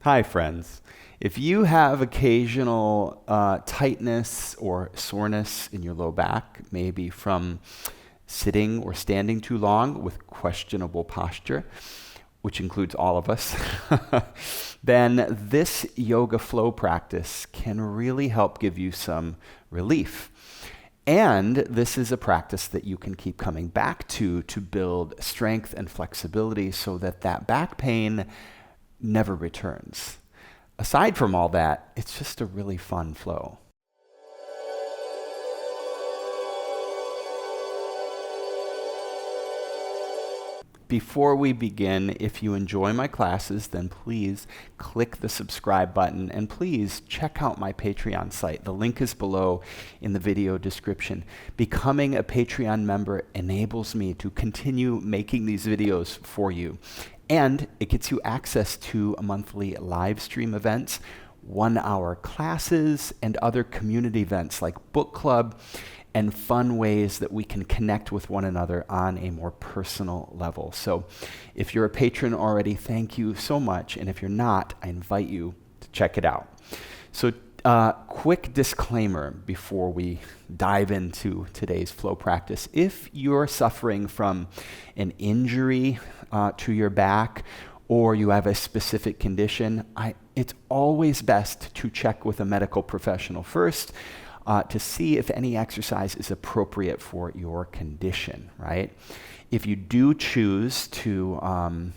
Hi, friends. If you have occasional tightness or soreness in your low back, maybe from sitting or standing too long with questionable posture, which includes all of us, then this yoga flow practice can really help give you some relief. And this is a practice that you can keep coming back to build strength and flexibility so that that back pain never returns. Aside from all that, it's just a really fun flow. Before we begin, if you enjoy my classes, then please click the subscribe button and please check out my Patreon site. The link is below in the video description. Becoming a Patreon member enables me to continue making these videos for you. And it gets you access to monthly live stream events, 1-hour classes, and other community events like book club, and fun ways that we can connect with one another on a more personal level. So if you're a patron already, thank you so much. And if you're not, I invite you to check it out. So quick disclaimer before we dive into today's flow practice. If you're suffering from an injury to your back, or you have a specific condition, it's always best to check with a medical professional first to see if any exercise is appropriate for your condition, right? If you do choose to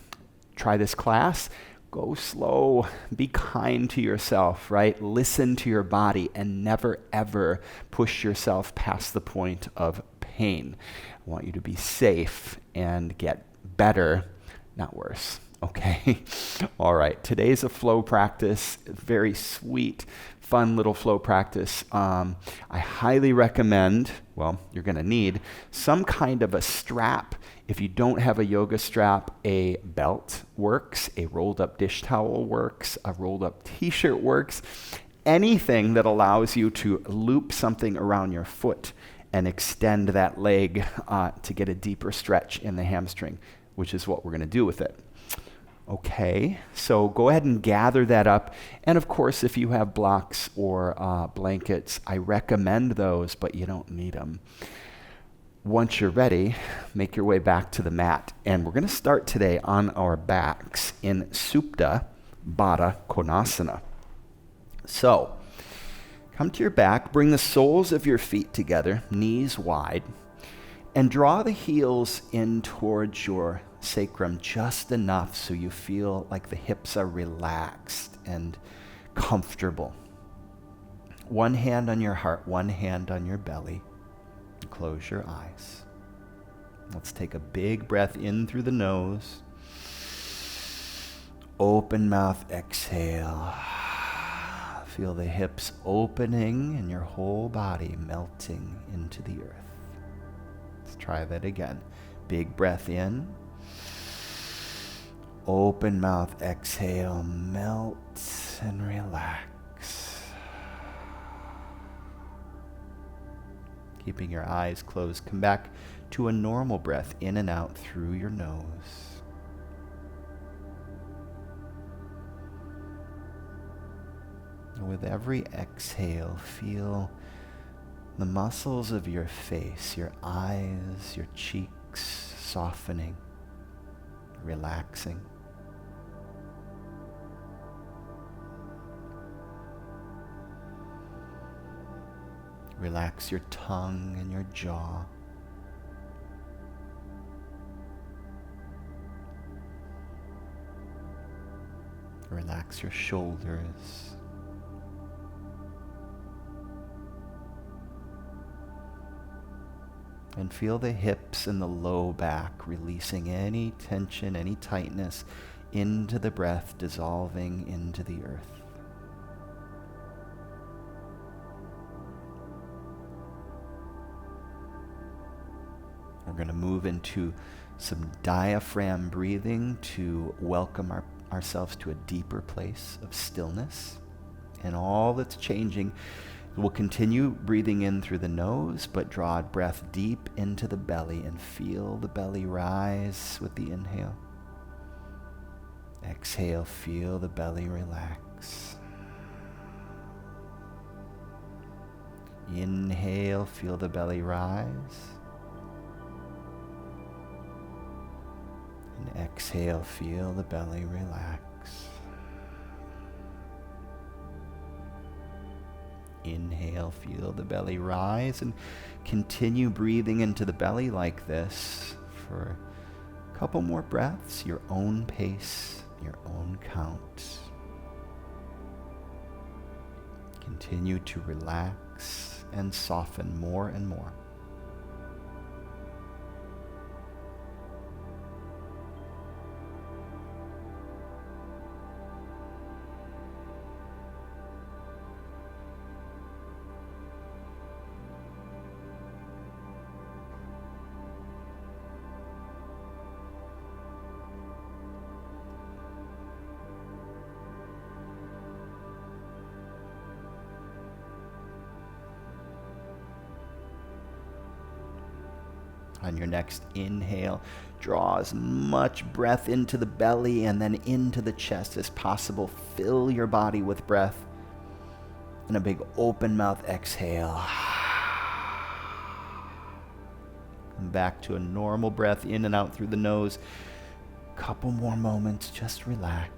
try this class, go slow, be kind to yourself, right? Listen to your body and never ever push yourself past the point of pain. I want you to be safe and get better, not worse. Okay, all right. Today's a flow practice, very sweet, fun little flow practice. I highly recommend, well, you're going to need some kind of a strap. If you don't have a yoga strap, a belt works, a rolled up dish towel works, a rolled up t-shirt works, anything that allows you to loop something around your foot and extend that leg to get a deeper stretch in the hamstring, which is what we're going to do with it. Okay, so go ahead and gather that up. And of course, if you have blocks or blankets, I recommend those, but you don't need them. Once you're ready, make your way back to the mat. And we're going to start today on our backs in Supta Baddha Konasana. So, come to your back, bring the soles of your feet together, knees wide, and draw the heels in towards your sacrum just enough so you feel like the hips are relaxed and comfortable. One hand on your heart, one hand on your belly. Close your eyes. Let's take a big breath in through the nose. Open mouth, exhale. Feel the hips opening and your whole body melting into the earth. Let's try that again. Big breath in. Open mouth, exhale, melt and relax. Keeping your eyes closed, come back to a normal breath in and out through your nose. And with every exhale, feel the muscles of your face, your eyes, your cheeks softening, relaxing. Relax your tongue and your jaw. Relax your shoulders. And feel the hips and the low back releasing any tension, any tightness into the breath, dissolving into the earth. We're going to move into some diaphragm breathing to welcome ourselves to a deeper place of stillness. And all that's changing, we'll continue breathing in through the nose, but draw a breath deep into the belly and feel the belly rise with the inhale. Exhale, feel the belly relax. Inhale, feel the belly rise. And exhale, feel the belly relax. Inhale, feel the belly rise, and continue breathing into the belly like this for a couple more breaths, your own pace, your own count. Continue to relax and soften more and more. On your next inhale, draw as much breath into the belly and then into the chest as possible. Fill your body with breath. And a big open mouth exhale. And back to a normal breath in and out through the nose. Couple more moments, just relax.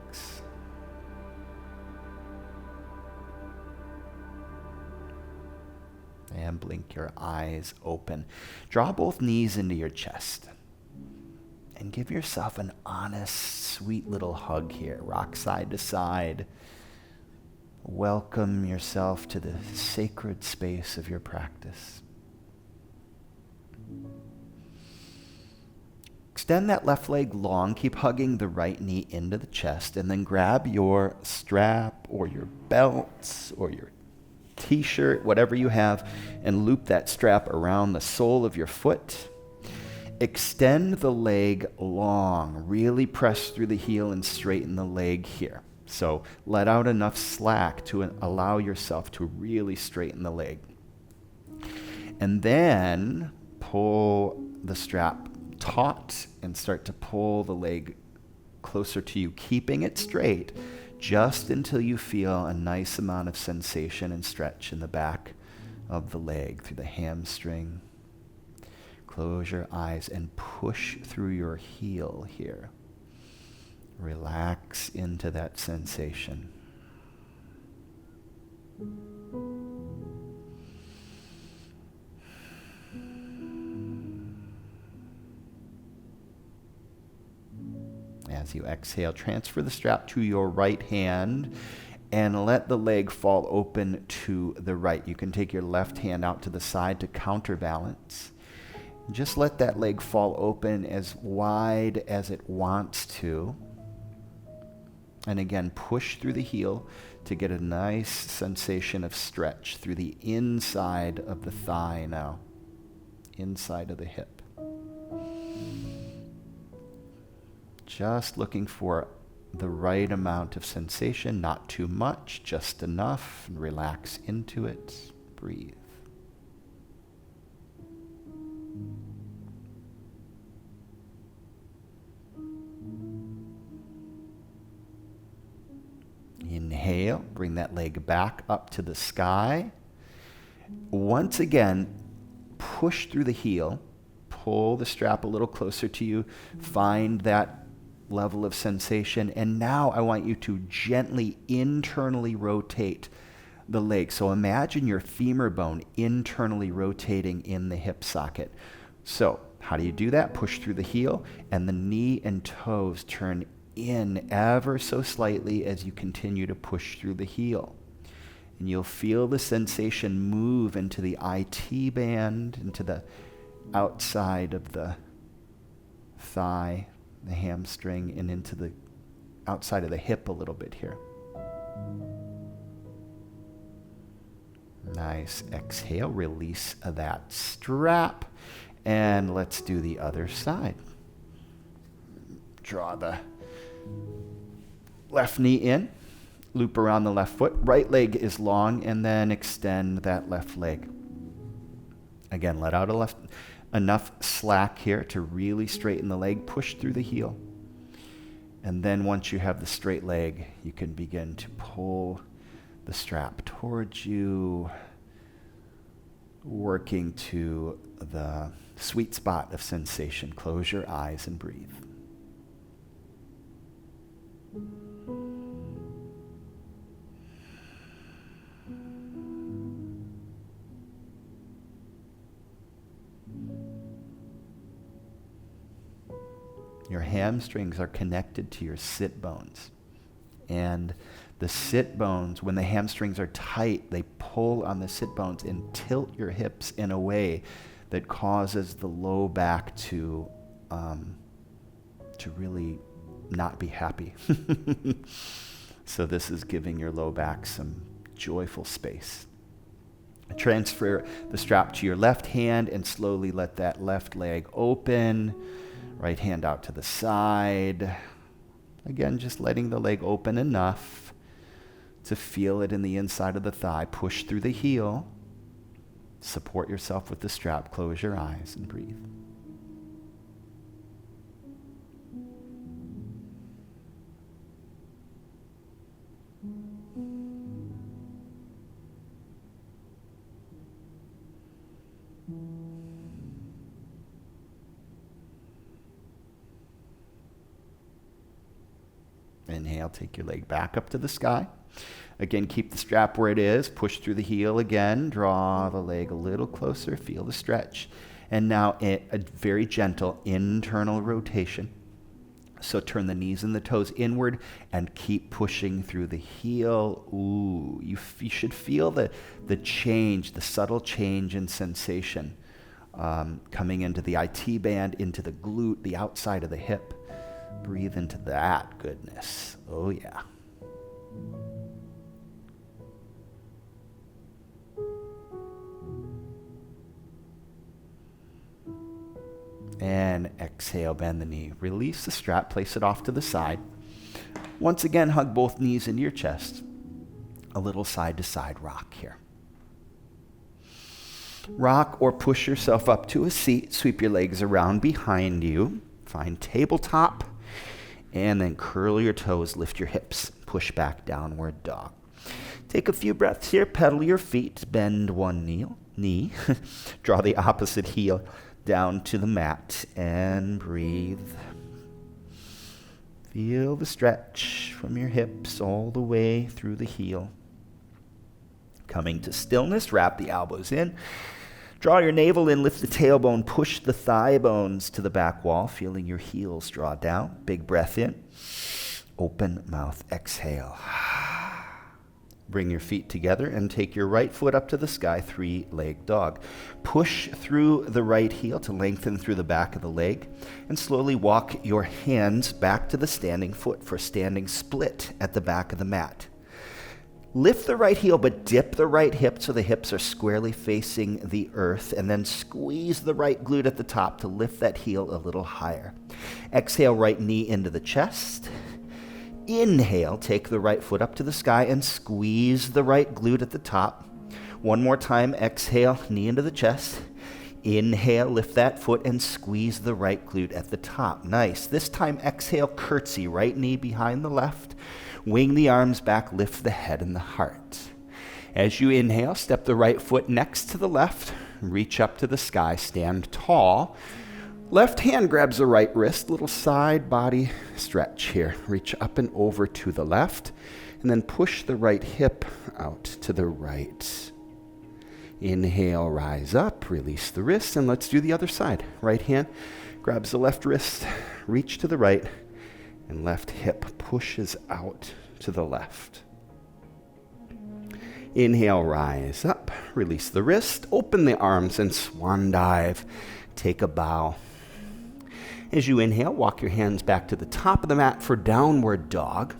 And blink your eyes open. Draw both knees into your chest. And give yourself an honest, sweet little hug here. Rock side to side. Welcome yourself to the sacred space of your practice. Extend that left leg long. Keep hugging the right knee into the chest. And then grab your strap or your belt or your t-shirt, whatever you have, and loop that strap around the sole of your foot. Extend the leg long. Really press through the heel and straighten the leg here. So let out enough slack to allow yourself to really straighten the leg. And then pull the strap taut and start to pull the leg closer to you, keeping it straight just until you feel a nice amount of sensation and stretch in the back of the leg through the hamstring. Close your eyes and push through your heel here. Relax into that sensation. As you exhale, transfer the strap to your right hand and let the leg fall open to the right. You can take your left hand out to the side to counterbalance. Just let that leg fall open as wide as it wants to. And again, push through the heel to get a nice sensation of stretch through the inside of the thigh now, inside of the hip. Just looking for the right amount of sensation, not too much, just enough. Relax into it. Breathe. Inhale, bring that leg back up to the sky. Once again, push through the heel. Pull the strap a little closer to you. Find that level of sensation. And now I want you to gently internally rotate the leg. So imagine your femur bone internally rotating in the hip socket. So how do you do that? Push through the heel, and the knee and toes turn in ever so slightly as you continue to push through the heel. And you'll feel the sensation move into the IT band, into the outside of the thigh, the hamstring, and into the outside of the hip a little bit here. Nice. Exhale, release that strap, and let's do the other side. Draw the left knee in, loop around the left foot. Right leg is long, and then extend that left leg. Again, let out enough slack here to really straighten the leg. Push through the heel. And then once you have the straight leg, you can begin to pull the strap towards you, working to the sweet spot of sensation. Close your eyes and breathe. Your hamstrings are connected to your sit bones. And the sit bones, when the hamstrings are tight, they pull on the sit bones and tilt your hips in a way that causes the low back to really not be happy. So this is giving your low back some joyful space. Transfer the strap to your left hand and slowly let that left leg open. Right hand out to the side. Again, just letting the leg open enough to feel it in the inside of the thigh. Push through the heel. Support yourself with the strap. Close your eyes and breathe. Inhale, take your leg back up to the sky. Again, keep the strap where it is. Push through the heel again. Draw the leg a little closer. Feel the stretch. And now a very gentle internal rotation. So turn the knees and the toes inward and keep pushing through the heel. Ooh, you should feel the change, the subtle change in sensation coming into the IT band, into the glute, the outside of the hip. Breathe into that goodness. Oh, yeah. And exhale, bend the knee. Release the strap, place it off to the side. Once again, hug both knees into your chest. A little side-to-side rock here. Rock or push yourself up to a seat. Sweep your legs around behind you. Find tabletop. And then curl your toes, lift your hips, push back, downward dog. Take a few breaths here, pedal your feet, bend one knee, draw the opposite heel down to the mat, and breathe. Feel the stretch from your hips all the way through the heel. Coming to stillness, wrap the elbows in. Draw your navel in, lift the tailbone, push the thigh bones to the back wall, feeling your heels draw down. Big breath in. Open mouth, exhale. Bring your feet together and take your right foot up to the sky, three-leg dog. Push through the right heel to lengthen through the back of the leg, and slowly walk your hands back to the standing foot for standing split at the back of the mat. Lift the right heel, but dip the right hip so the hips are squarely facing the earth, and then squeeze the right glute at the top to lift that heel a little higher. Exhale, right knee into the chest. Inhale, take the right foot up to the sky and squeeze the right glute at the top. One more time, exhale, knee into the chest. Inhale, lift that foot and squeeze the right glute at the top. Nice. This time, exhale, curtsy, right knee behind the left. Wing the arms back, lift the head and the heart. As you inhale, step the right foot next to the left, reach up to the sky, stand tall. Left hand grabs the right wrist, little side body stretch here. Reach up and over to the left, and then push the right hip out to the right. Inhale, rise up, release the wrist, and let's do the other side. Right hand grabs the left wrist, reach to the right, and left hip pushes out to the left. Inhale, rise up, release the wrist, open the arms and swan dive. Take a bow. As you inhale, walk your hands back to the top of the mat for downward dog.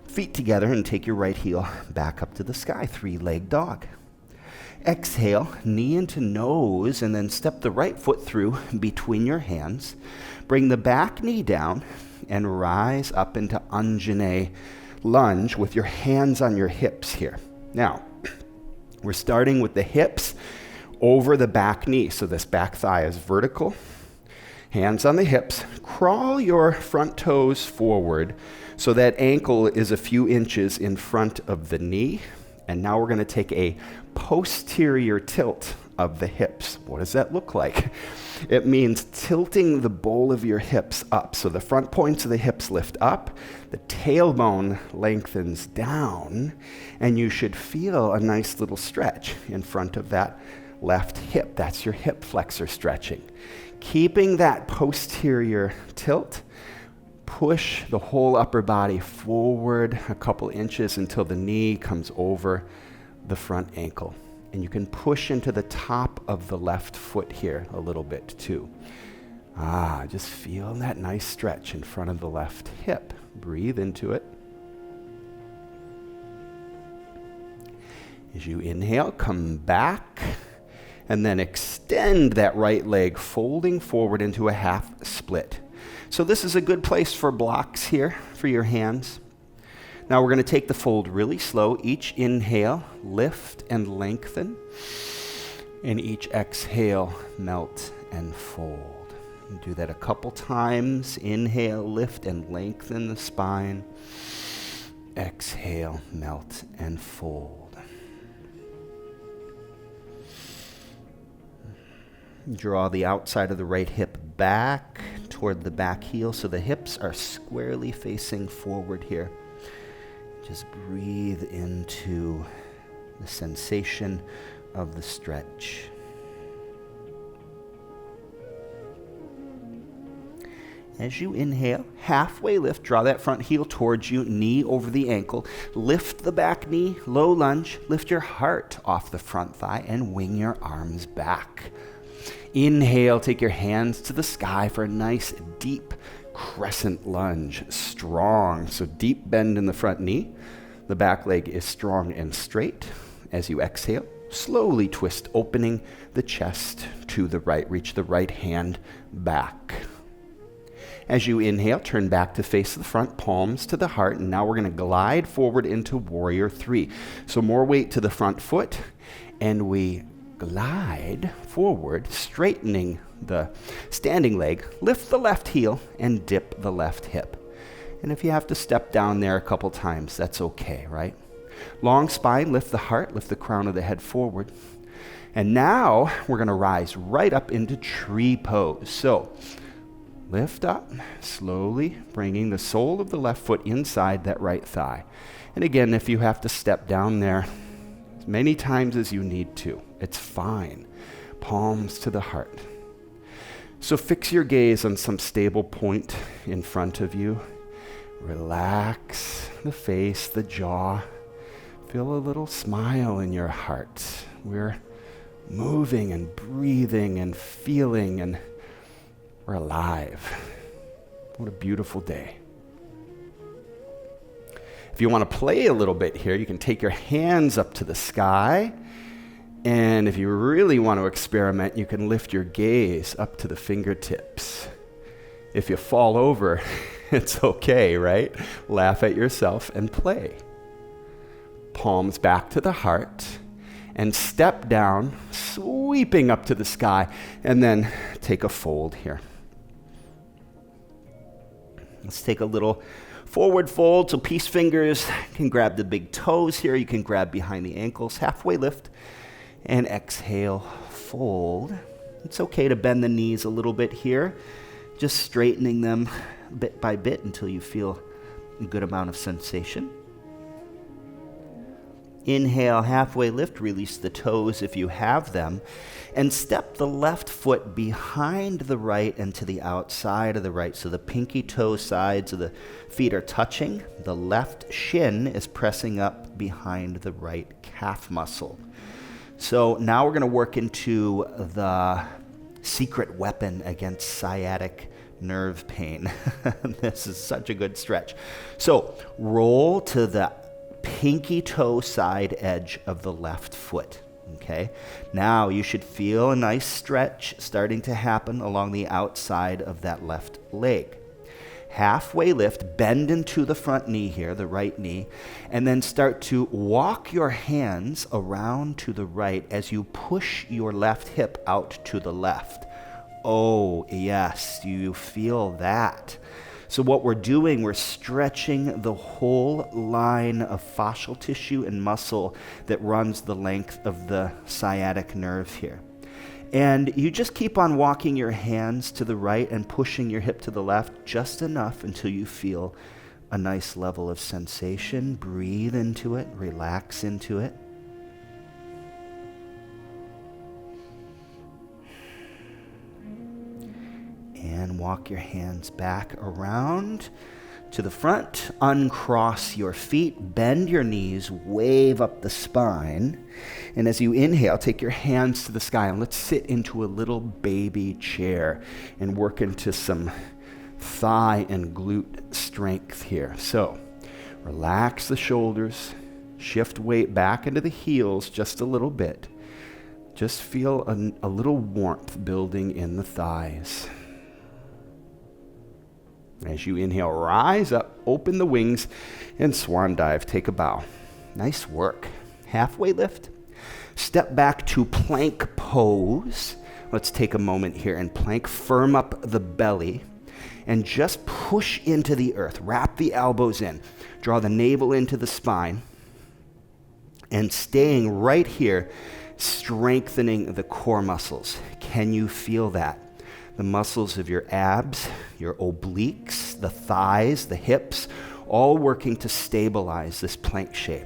Feet together and take your right heel back up to the sky, three-leg dog. Exhale, knee into nose, and then step the right foot through between your hands. Bring the back knee down and rise up into Anjane lunge with your hands on your hips here. Now, we're starting with the hips over the back knee. So this back thigh is vertical. Hands on the hips. Crawl your front toes forward so that ankle is a few inches in front of the knee. And now we're going to take a posterior tilt of the hips. What does that look like? It means tilting the bowl of your hips up. So the front points of the hips lift up, the tailbone lengthens down, and you should feel a nice little stretch in front of that left hip. That's your hip flexor stretching. Keeping that posterior tilt, push the whole upper body forward a couple inches until the knee comes over the front ankle. And you can push into the top of the left foot here a little bit too. Just feel that nice stretch in front of the left hip. Breathe into it. As you inhale, come back, and then extend that right leg, folding forward into a half split. So this is a good place for blocks here for your hands. Now we're going to take the fold really slow. Each inhale, lift and lengthen. And each exhale, melt and fold. And do that a couple times. Inhale, lift and lengthen the spine. Exhale, melt and fold. Draw the outside of the right hip back toward the back heel so the hips are squarely facing forward here. Just breathe into the sensation of the stretch. As you inhale, halfway lift, draw that front heel towards you, knee over the ankle. Lift the back knee, low lunge. Lift your heart off the front thigh and wing your arms back. Inhale, take your hands to the sky for a nice deep crescent lunge. Strong, so deep bend in the front knee. The back leg is strong and straight. As you exhale, slowly twist, opening the chest to the right. Reach the right hand back. As you inhale, turn back to face the front, palms to the heart, and now we're going to glide forward into Warrior 3. So more weight to the front foot, and we glide forward, straightening the standing leg, lift the left heel, and dip the left hip. And if you have to step down there a couple times, that's okay, right? Long spine, lift the heart, lift the crown of the head forward. And now we're going to rise right up into tree pose. So lift up, slowly bringing the sole of the left foot inside that right thigh. And again, if you have to step down there as many times as you need to, it's fine. Palms to the heart. So fix your gaze on some stable point in front of you. Relax the face, the jaw. Feel a little smile in your heart. We're moving and breathing and feeling, and we're alive. What a beautiful day. If you want to play a little bit here, you can take your hands up to the sky. And if you really want to experiment, you can lift your gaze up to the fingertips. If you fall over, it's okay, right? Laugh at yourself and play. Palms back to the heart, and step down, sweeping up to the sky, and then take a fold here. Let's take a little forward fold. So peace fingers can grab the big toes here. You can grab behind the ankles, halfway lift, and exhale, fold. It's okay to bend the knees a little bit here, just straightening them bit by bit until you feel a good amount of sensation. Inhale, halfway lift, release the toes if you have them, and step the left foot behind the right and to the outside of the right. So the pinky toe sides of the feet are touching. The left shin is pressing up behind the right calf muscle. So now we're going to work into the secret weapon against sciatic nerve pain. This is such a good stretch. So roll to the pinky toe side edge of the left foot. Okay. Now you should feel a nice stretch starting to happen along the outside of that left leg. Halfway lift, bend into the front knee here, the right knee, and then start to walk your hands around to the right as you push your left hip out to the left. Oh, yes, do you feel that? So what we're doing, we're stretching the whole line of fascial tissue and muscle that runs the length of the sciatic nerve here. And you just keep on walking your hands to the right and pushing your hip to the left just enough until you feel a nice level of sensation. Breathe into it, relax into it. And walk your hands back around to the front. Uncross your feet, bend your knees, wave up the spine. And as you inhale, take your hands to the sky and let's sit into a little baby chair and work into some thigh and glute strength here. So relax the shoulders, shift weight back into the heels just a little bit. Just feel a little warmth building in the thighs. As you inhale, rise up, open the wings, and swan dive. Take a bow. Nice work. Halfway lift. Step back to plank pose. Let's take a moment here and plank. Firm up the belly and just push into the earth. Wrap the elbows in. Draw the navel into the spine. And staying right here, strengthening the core muscles. Can you feel that? The muscles of your abs, your obliques, the thighs, the hips, all working to stabilize this plank shape.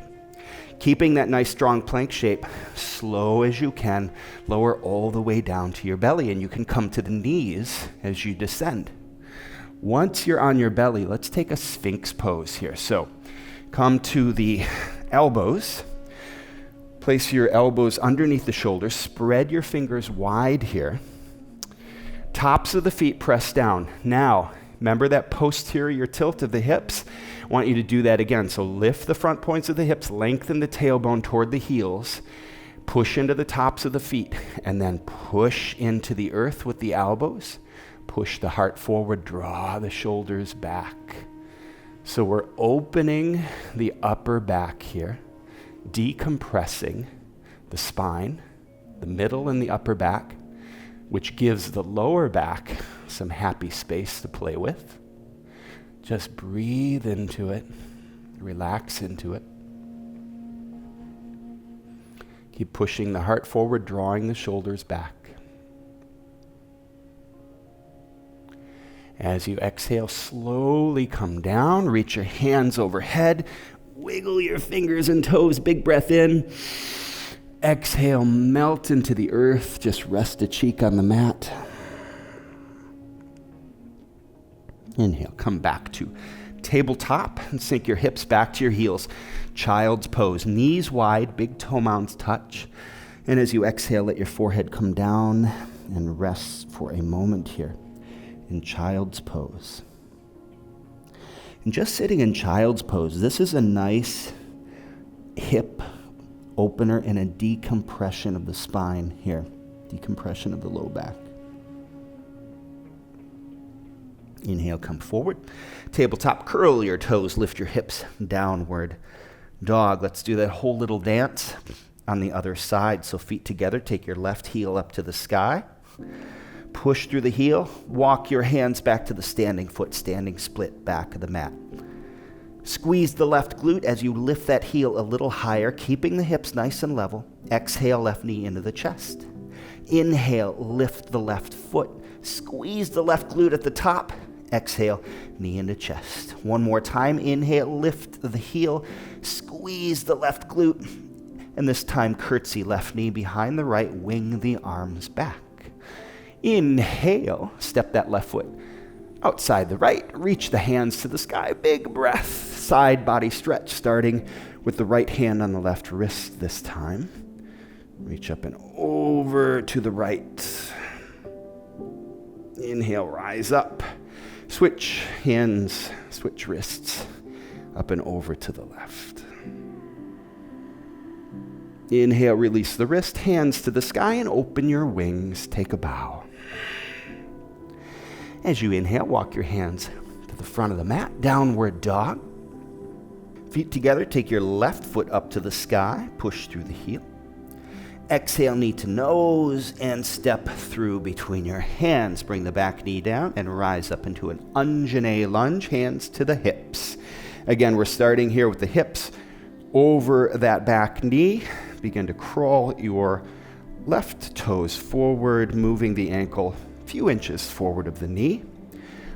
Keeping that nice strong plank shape, slow as you can, lower all the way down to your belly, and you can come to the knees as you descend. Once you're on your belly, let's take a Sphinx pose here. So come to the elbows, place your elbows underneath the shoulders, spread your fingers wide here. Tops of the feet press down. Now, remember that posterior tilt of the hips? I want you to do that again. So lift the front points of the hips, lengthen the tailbone toward the heels, push into the tops of the feet, and then push into the earth with the elbows. Push the heart forward, draw the shoulders back. So we're opening the upper back here, decompressing the spine, the middle and the upper back, which gives the lower back some happy space to play with. Just breathe into it, relax into it. Keep pushing the heart forward, drawing the shoulders back. As you exhale, slowly come down, reach your hands overhead, wiggle your fingers and toes, big breath in. Exhale, melt into the earth, just rest a cheek on the mat. Inhale, come back to tabletop and sink your hips back to your heels. Child's pose, knees wide, big toe mounds touch. And as you exhale, let your forehead come down and rest for a moment here in child's pose. And just sitting in child's pose, this is a nice hip opener and a decompression of the spine here, decompression of the low back. Inhale, come forward. Tabletop, curl your toes, lift your hips, downward dog. Let's do that whole little dance on the other side. So feet together, take your left heel up to the sky. Push through the heel, walk your hands back to the standing foot, standing split back of the mat. Squeeze the left glute as you lift that heel a little higher, keeping the hips nice and level. Exhale, left knee into the chest. Inhale, lift the left foot. Squeeze the left glute at the top. Exhale, knee into chest. One more time. Inhale, lift the heel. Squeeze the left glute. And this time, curtsy, left knee behind the right. Wing the arms back. Inhale, step that left foot outside the right. Reach the hands to the sky. Big breath. Side body stretch, starting with the right hand on the left wrist this time. Reach up and over to the right. Inhale, rise up. Switch hands, switch wrists, up and over to the left. Inhale, release the wrist, hands to the sky, and open your wings. Take a bow. As you inhale, walk your hands to the front of the mat, downward dog. Feet together, take your left foot up to the sky, push through the heel. Exhale, knee to nose, and step through between your hands. Bring the back knee down and rise up into an ungene lunge, hands to the hips. Again, we're starting here with the hips over that back knee. Begin to crawl your left toes forward, moving the ankle a few inches forward of the knee.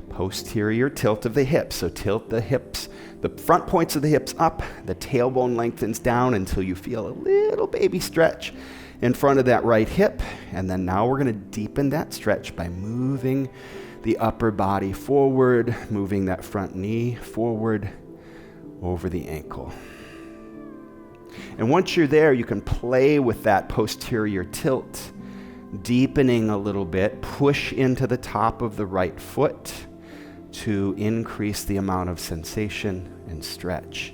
Posterior tilt of the hips. So tilt the hips, the front points of the hips up, the tailbone lengthens down until you feel a little baby stretch in front of that right hip. And then now we're going to deepen that stretch by moving the upper body forward, moving that front knee forward over the ankle. And once you're there, you can play with that posterior tilt, deepening a little bit, push into the top of the right foot to increase the amount of sensation and stretch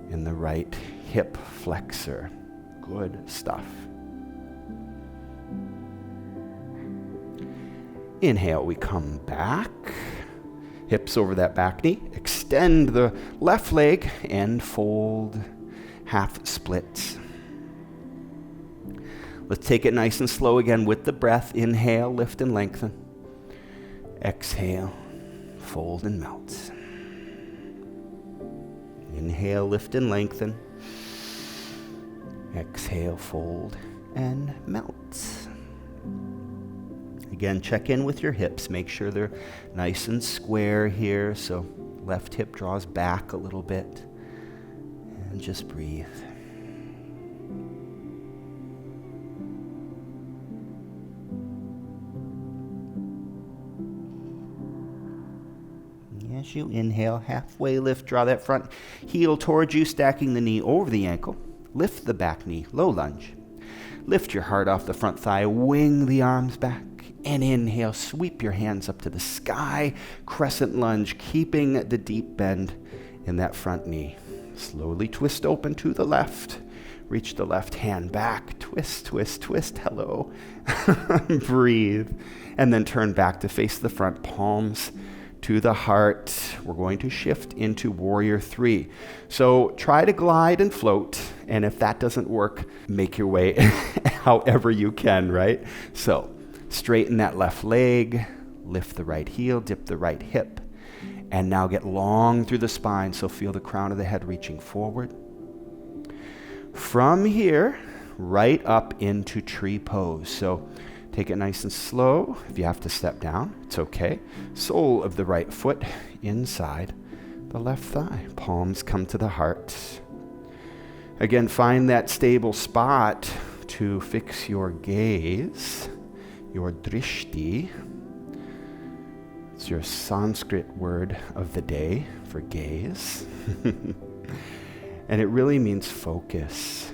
in the right hip flexor. Good stuff. Inhale, we come back. Hips over that back knee. Extend the left leg and fold half splits. Let's take it nice and slow again with the breath. Inhale, lift and lengthen. Exhale, fold and melt. Inhale, lift and lengthen. Exhale, fold and melt. Again, check in with your hips. Make sure they're nice and square here. So left hip draws back a little bit. And just breathe. As you inhale, halfway lift, draw that front heel towards you, stacking the knee over the ankle. Lift the back knee, low lunge. Lift your heart off the front thigh, wing the arms back. And inhale, sweep your hands up to the sky, crescent lunge, keeping the deep bend in that front knee. Slowly twist open to the left. Reach the left hand back, twist, twist, twist, hello. Breathe. And then turn back to face the front, palms to the heart. We're going to shift into warrior 3. So try to glide and float. And if that doesn't work, make your way however you can, right? So straighten that left leg, lift the right heel, dip the right hip, and now get long through the spine, so feel the crown of the head reaching forward. From here, right up into tree pose. So take it nice and slow. If you have to step down, it's okay. Sole of the right foot inside the left thigh. Palms come to the heart. Again, find that stable spot to fix your gaze. Your drishti. It's your Sanskrit word of the day for gaze. And it really means focus.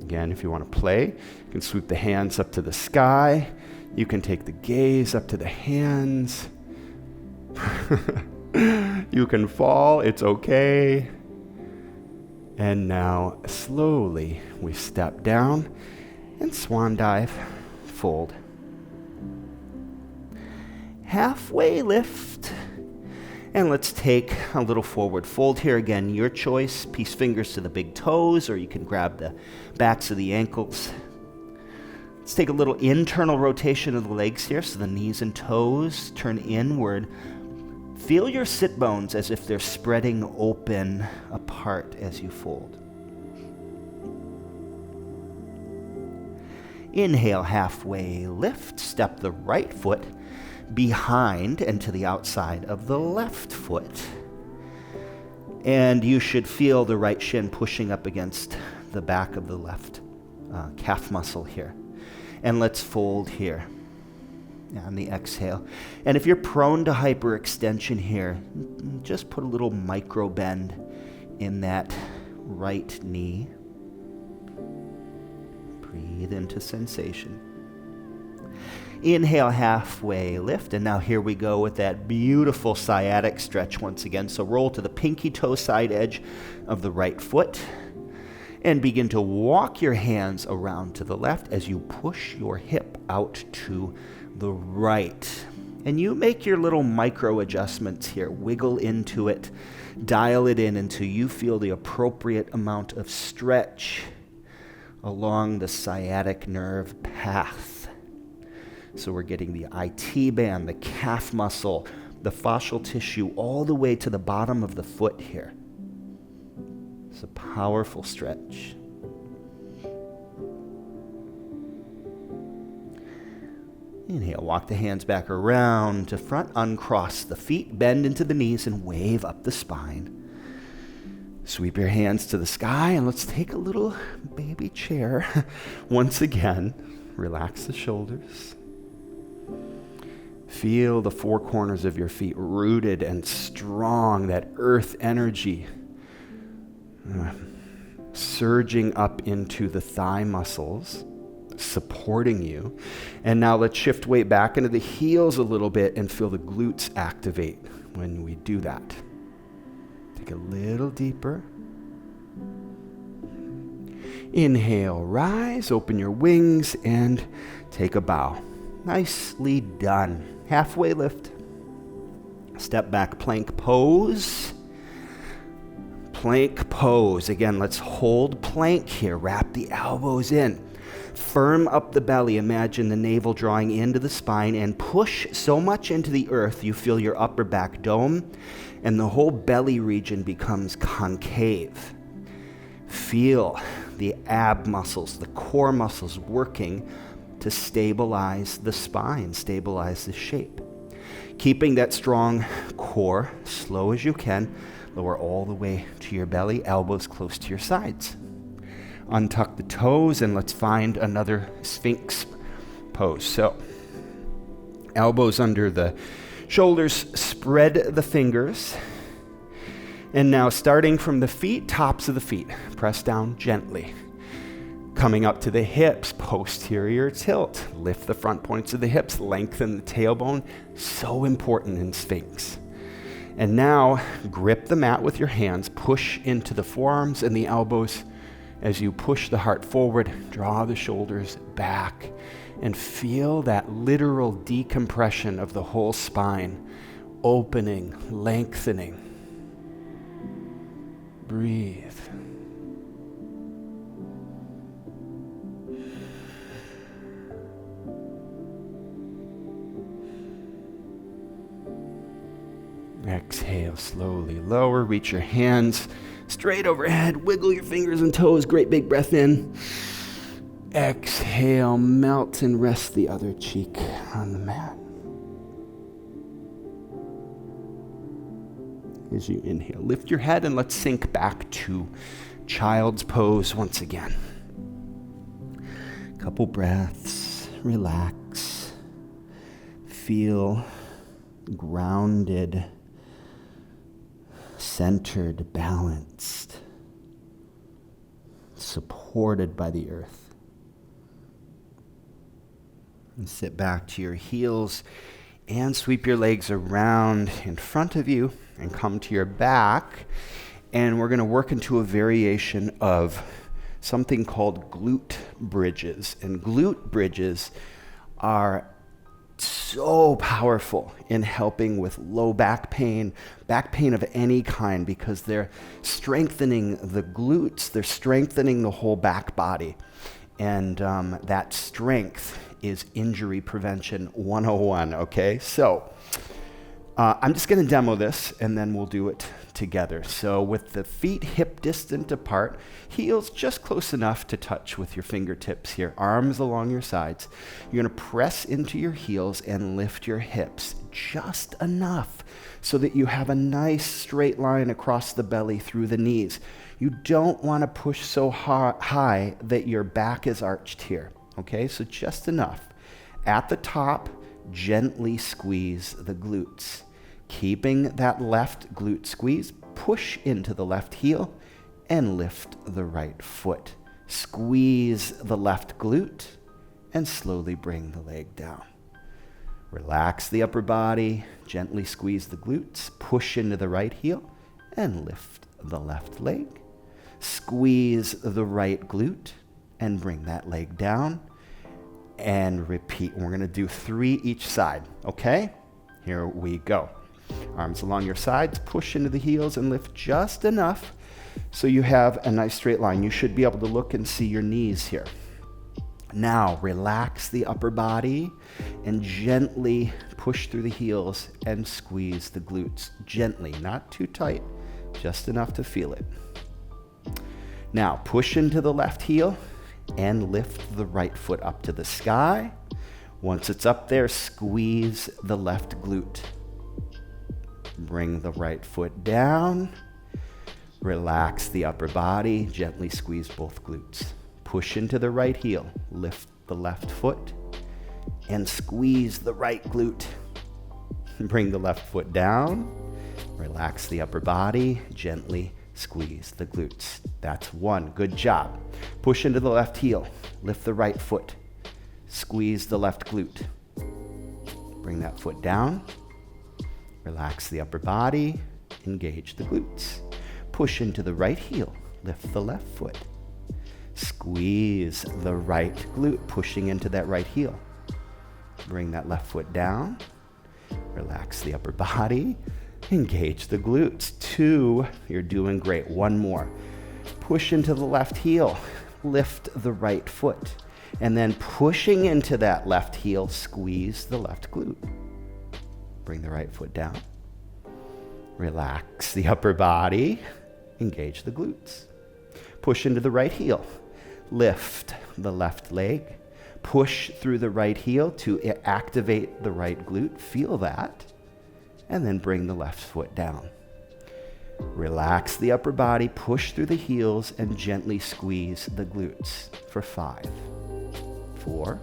Again, if you want to play, you can sweep the hands up to the sky. You can take the gaze up to the hands. You can fall, it's okay. And now, slowly, we step down and swan dive, fold. Halfway lift. And let's take a little forward fold here. Again, your choice. Peace fingers to the big toes, or you can grab the backs of the ankles. Let's take a little internal rotation of the legs here, so the knees and toes turn inward. Feel your sit bones as if they're spreading open apart as you fold. Inhale, halfway lift. Step the right foot behind and to the outside of the left foot. And you should feel the right shin pushing up against the back of the left calf muscle here. And let's fold here on the exhale. And if you're prone to hyperextension here, just put a little micro bend in that right knee. Breathe into sensation. Inhale, halfway lift, and now here we go with that beautiful sciatic stretch once again. So roll to the pinky toe side edge of the right foot and begin to walk your hands around to the left as you push your hip out to the right. And you make your little micro adjustments here. Wiggle into it, dial it in until you feel the appropriate amount of stretch along the sciatic nerve path. So we're getting the IT band, the calf muscle, the fascial tissue, all the way to the bottom of the foot here. It's a powerful stretch. Inhale, walk the hands back around to front, uncross the feet, bend into the knees, and wave up the spine. Sweep your hands to the sky, and let's take a little baby chair. Once again, relax the shoulders. Feel the four corners of your feet rooted and strong, that earth energy surging up into the thigh muscles, supporting you. And now let's shift weight back into the heels a little bit and feel the glutes activate when we do that. Take a little deeper. Inhale, rise, open your wings, and take a bow. Nicely done. Halfway lift. Step back, plank pose. Plank pose. Again, let's hold plank here. Wrap the elbows in. Firm up the belly. Imagine the navel drawing into the spine and push so much into the earth you feel your upper back dome and the whole belly region becomes concave. Feel the ab muscles, the core muscles working to stabilize the spine, stabilize the shape. Keeping that strong core, slow as you can, lower all the way to your belly, elbows close to your sides. Untuck the toes and let's find another Sphinx pose. So, elbows under the shoulders, spread the fingers. And now starting from the feet, tops of the feet, press down gently. Coming up to the hips, posterior tilt. Lift the front points of the hips, lengthen the tailbone. So important in Sphinx. And now grip the mat with your hands, push into the forearms and the elbows. As you push the heart forward, draw the shoulders back and feel that literal decompression of the whole spine, opening, lengthening. Breathe. Exhale, slowly lower, reach your hands straight overhead, wiggle your fingers and toes, great big breath in. Exhale, melt and rest the other cheek on the mat. As you inhale, lift your head and let's sink back to child's pose once again. Couple breaths, relax, feel grounded, centered, balanced, supported by the earth. And sit back to your heels and sweep your legs around in front of you and come to your back. And we're going to work into a variation of something called glute bridges. And glute bridges are so powerful in helping with low back pain of any kind, because they're strengthening the glutes, they're strengthening the whole back body. And that strength is injury prevention 101, okay? So I'm just going to demo this and then we'll do it together. So with the feet hip distant apart, heels just close enough to touch with your fingertips here, arms along your sides. You're going to press into your heels and lift your hips just enough so that you have a nice straight line across the belly through the knees. You don't want to push so high that your back is arched here, okay? So just enough. At the top, gently squeeze the glutes. Keeping that left glute squeeze, push into the left heel and lift the right foot. Squeeze the left glute and slowly bring the leg down. Relax the upper body, gently squeeze the glutes, push into the right heel and lift the left leg. Squeeze the right glute and bring that leg down and repeat. We're going to do 3 each side, okay? Here we go. Arms along your sides, push into the heels and lift just enough so you have a nice straight line. You should be able to look and see your knees here. Now, relax the upper body and gently push through the heels and squeeze the glutes. Gently, not too tight, just enough to feel it. Now, push into the left heel and lift the right foot up to the sky. Once it's up there, squeeze the left glute. Bring the right foot down. Relax the upper body, gently squeeze both glutes. Push into the right heel, lift the left foot, and squeeze the right glute. Bring the left foot down, relax the upper body, gently squeeze the glutes. That's one, good job. Push into the left heel, lift the right foot, squeeze the left glute. Bring that foot down, relax the upper body, engage the glutes. Push into the right heel, lift the left foot. Squeeze the right glute, pushing into that right heel. Bring that left foot down. Relax the upper body. Engage the glutes. 2, you're doing great. 1 more. Push into the left heel. Lift the right foot. And then pushing into that left heel, squeeze the left glute. Bring the right foot down. Relax the upper body. Engage the glutes. Push into the right heel. Lift the left leg. Push through the right heel to activate the right glute. Feel that. And then bring the left foot down. Relax the upper body. Push through the heels and gently squeeze the glutes for 5, 4,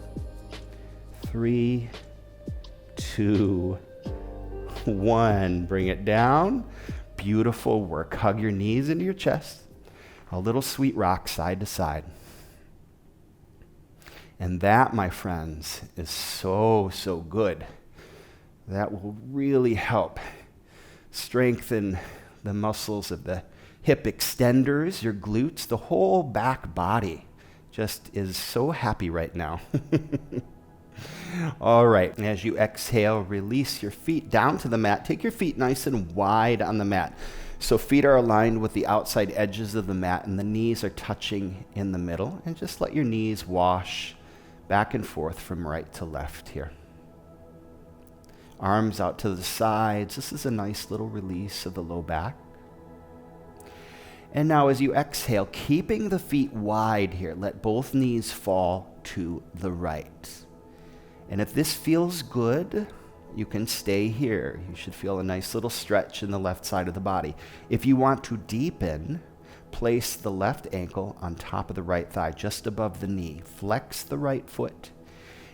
3, 2, 1. Bring it down. Beautiful work. Hug your knees into your chest. A little sweet rock side to side. And that, my friends, is so, so good. That will really help strengthen the muscles of the hip extenders, your glutes, the whole back body just is so happy right now. All right, as you exhale, release your feet down to the mat. Take your feet nice and wide on the mat. So feet are aligned with the outside edges of the mat and the knees are touching in the middle. And just let your knees wash back and forth from right to left here. Arms out to the sides. This is a nice little release of the low back. And now as you exhale, keeping the feet wide here, let both knees fall to the right. And if this feels good, you can stay here. You should feel a nice little stretch in the left side of the body. If you want to deepen, place the left ankle on top of the right thigh, just above the knee. Flex the right foot.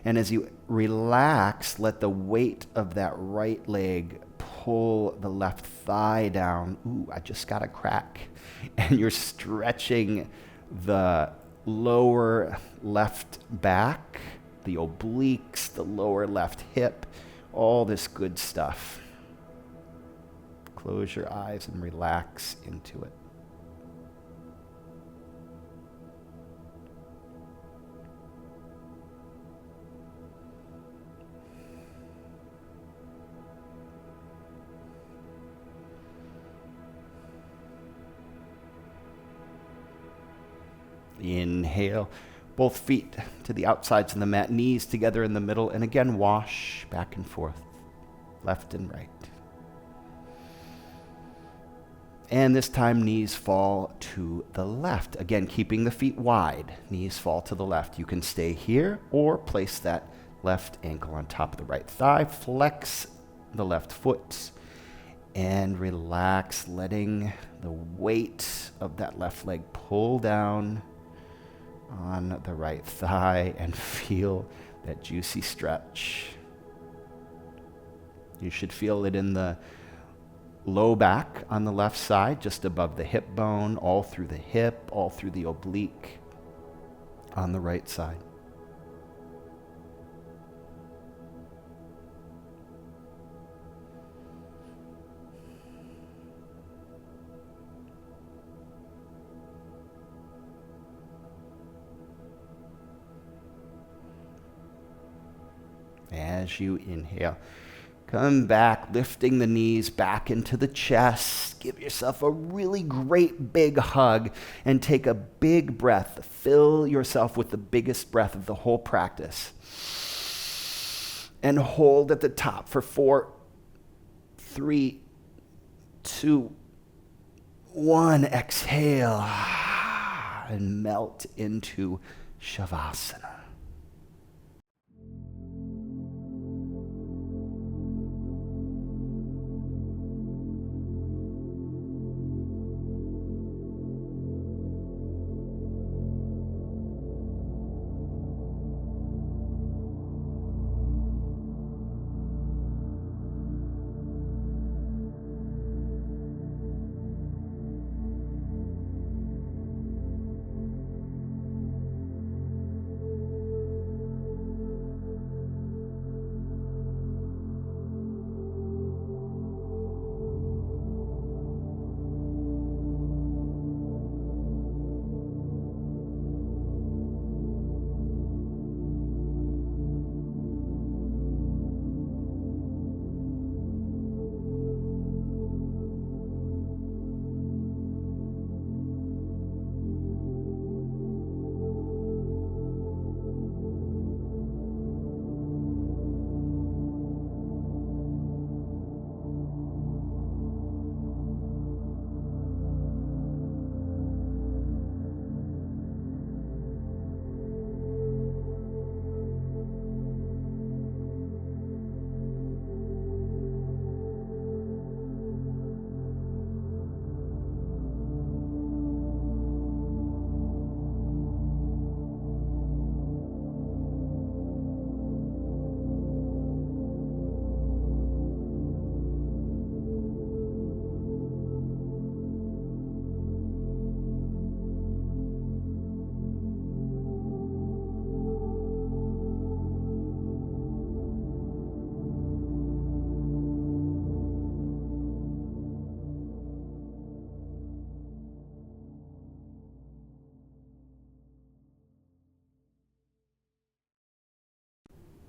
And as you relax, let the weight of that right leg pull the left thigh down. Ooh, I just got a crack. And you're stretching the lower left back, the obliques, the lower left hip, all this good stuff. Close your eyes and relax into it. Inhale, both feet to the outsides of the mat, knees together in the middle, and again wash back and forth, left and right. And this time knees fall to the left. Again, keeping the feet wide, knees fall to the left. You can stay here or place that left ankle on top of the right thigh, flex the left foot, and relax, letting the weight of that left leg pull down on the right thigh and feel that juicy stretch. You should feel it in the low back on the left side, just above the hip bone, all through the hip, all through the oblique on the right side. As you inhale, Come back, lifting the knees back into the chest. Give yourself a really great big hug and take a big breath. Fill yourself with the biggest breath of the whole practice. And hold at the top for 4, 3, 2, 1. Exhale and melt into Shavasana.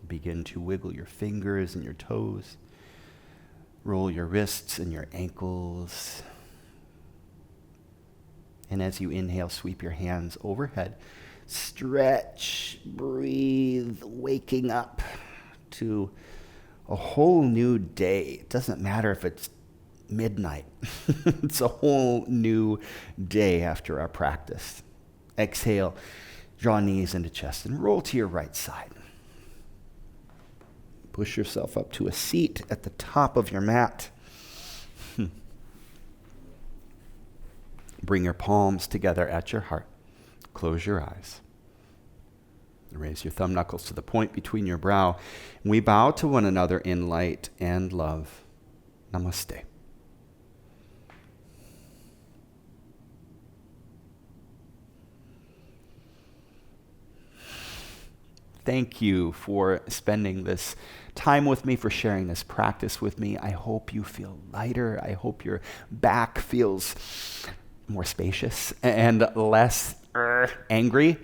Begin to wiggle your fingers and your toes. Roll your wrists and your ankles. And as you inhale, sweep your hands overhead. Stretch, breathe, waking up to a whole new day. It doesn't matter if it's midnight. It's a whole new day after our practice. Exhale, draw knees into chest and roll to your right side. Push yourself up to a seat at the top of your mat. Bring your palms together at your heart. Close your eyes. Raise your thumb knuckles to the point between your brow. We bow to one another in light and love. Namaste. Thank you for spending this time with me, for sharing this practice with me. I hope you feel lighter. I hope your back feels more spacious and less angry.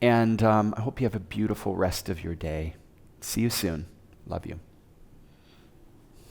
And I hope you have a beautiful rest of your day. See you soon. Love you.